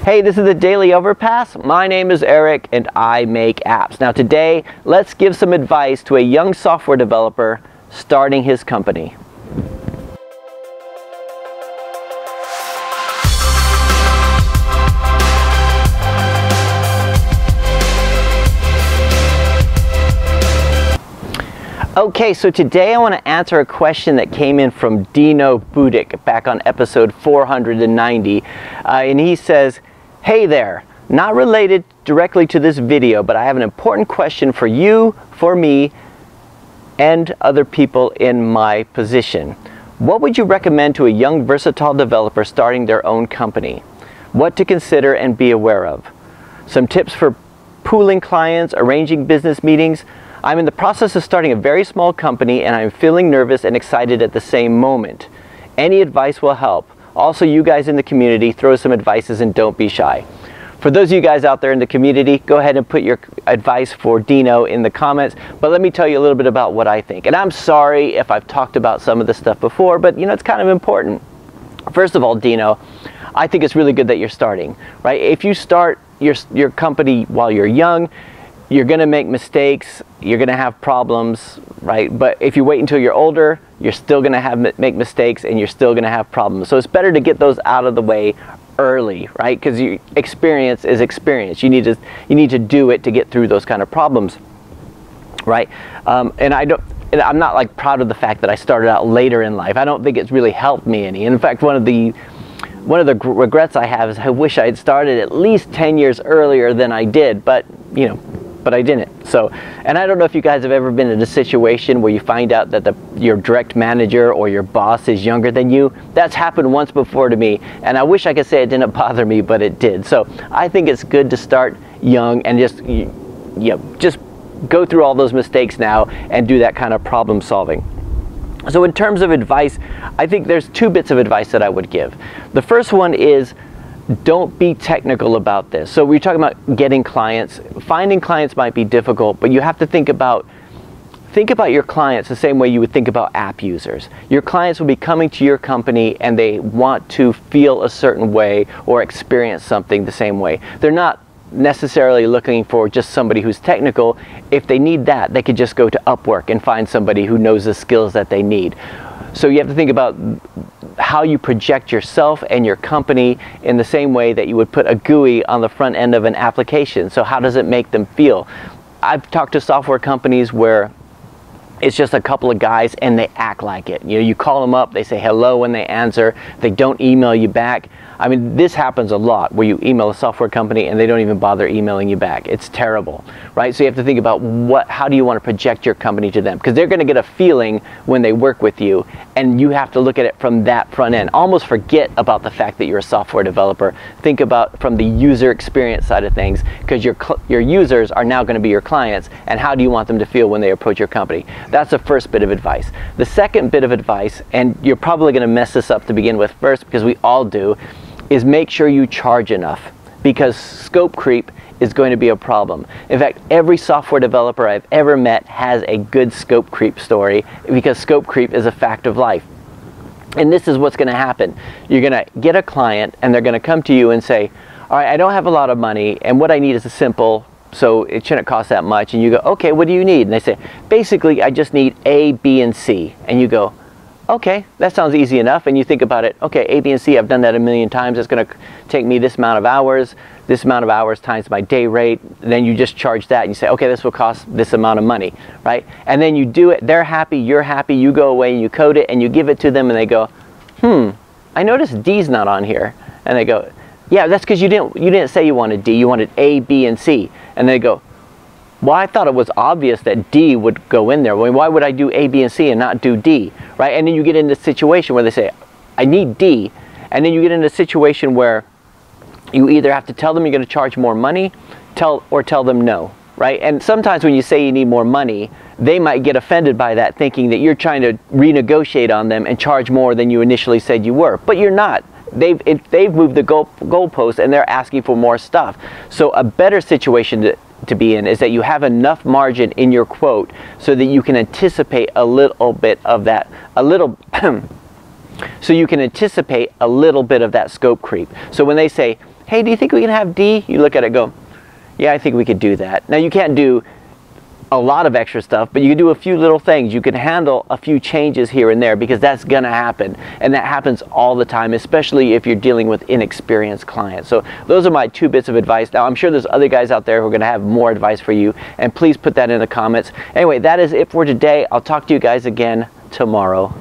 Hey, this is the Daily Overpass. My name is Eric and I make apps. Now today, let's give some advice to a young software developer starting his company. Okay, so today I want to answer a question that came in from Dino Budik back on episode 490. And he says, hey there, not related directly to this video, but I have an important question for you, for me, and other people in my position. What would you recommend to a young versatile developer starting their own company? What to consider and be aware of? Some tips for pooling clients, arranging business meetings. I'm in the process of starting a very small company and I'm feeling nervous and excited at the same moment. Any advice will help. Also, you guys in the community, throw some advices and don't be shy. For those of you guys out there in the community, go ahead and put your advice for Dino in the comments, but let me tell you a little bit about what I think. And I'm sorry if I've talked about some of this stuff before, but you know, it's kind of important. First of all, Dino, I think it's really good that you're starting, right? If you start your company while you're young, you're going to make mistakes, you're going to have problems, right? But if you wait until you're older, you're still going to make mistakes and you're still going to have problems. So it's better to get those out of the way early, right? Because experience is experience. You need to do it to get through those kind of problems, right? And I'm not like proud of the fact that I started out later in life. I don't think it's really helped me any. And in fact, one of the regrets I have is I wish I had started at least 10 years earlier than I did, but you know, but I didn't. So, and I don't know if you guys have ever been in a situation where you find out that your direct manager or your boss is younger than you. That's happened once before to me, and I wish I could say it didn't bother me, but it did. So I think it's good to start young and just go through all those mistakes now and do that kind of problem solving. So in terms of advice, I think there's two bits of advice that I would give. The first one is, don't be technical about this. So we're talking about getting clients. Finding clients might be difficult, but you have to think about your clients the same way you would think about app users. Your clients will be coming to your company and they want to feel a certain way or experience something the same way. They're not necessarily looking for just somebody who's technical. If they need that, they could just go to Upwork and find somebody who knows the skills that they need. So you have to think about how you project yourself and your company in the same way that you would put a GUI on the front end of an application. So how does it make them feel? I've talked to software companies where it's just a couple of guys and they act like it. You know, you call them up, they say hello when they answer, they don't email you back. I mean, this happens a lot where you email a software company and they don't even bother emailing you back. It's terrible, right? So you have to think about how do you want to project your company to them? Because they're going to get a feeling when they work with you, and you have to look at it from that front end. Almost forget about the fact that you're a software developer. Think about from the user experience side of things, because your users are now going to be your clients, and how do you want them to feel when they approach your company? That's the first bit of advice. The second bit of advice, and you're probably going to mess this up to begin with first, because we all do, is make sure you charge enough, because scope creep is going to be a problem. In fact, every software developer I've ever met has a good scope creep story, because scope creep is a fact of life. And this is what's going to happen. You're going to get a client and they're going to come to you and say, all right, I don't have a lot of money and what I need is a simple, so it shouldn't cost that much. And you go, okay, what do you need? And they say, basically I just need A, B, and C. And you go, okay, that sounds easy enough. And you think about it, okay, A, B, and C, I've done that a million times. It's going to take me this amount of hours times my day rate. Then you just charge that and you say, okay, this will cost this amount of money, right? And then you do it, they're happy, you're happy, you go away and you code it and you give it to them and they go, I noticed D's not on here. And they go, yeah, that's because you didn't say you wanted D, you wanted A, B, and C. And they go, well, I thought it was obvious that D would go in there. Well, why would I do A, B, and C and not do D, right? And then you get into a situation where they say, I need D. And then you get into a situation where you either have to tell them you're going to charge more money, or tell them no, right? And sometimes when you say you need more money, they might get offended by that, thinking that you're trying to renegotiate on them and charge more than you initially said you were. But you're not. They've moved the goalpost and they're asking for more stuff. So a better situation to be in is that you have enough margin in your quote so that you can anticipate a little bit of that, so you can anticipate a little bit of that scope creep. So when they say, hey, do you think we can have D? You look at it and go, yeah, I think we could do that. Now you can't do a lot of extra stuff, but you can do a few little things. You can handle a few changes here and there, because that's gonna happen, and that happens all the time, especially if you're dealing with inexperienced clients. So those are my 2 bits of advice. Now I'm sure there's other guys out there who are gonna have more advice for you, and please put that in the comments. Anyway, that is it for today. I'll talk to you guys again tomorrow.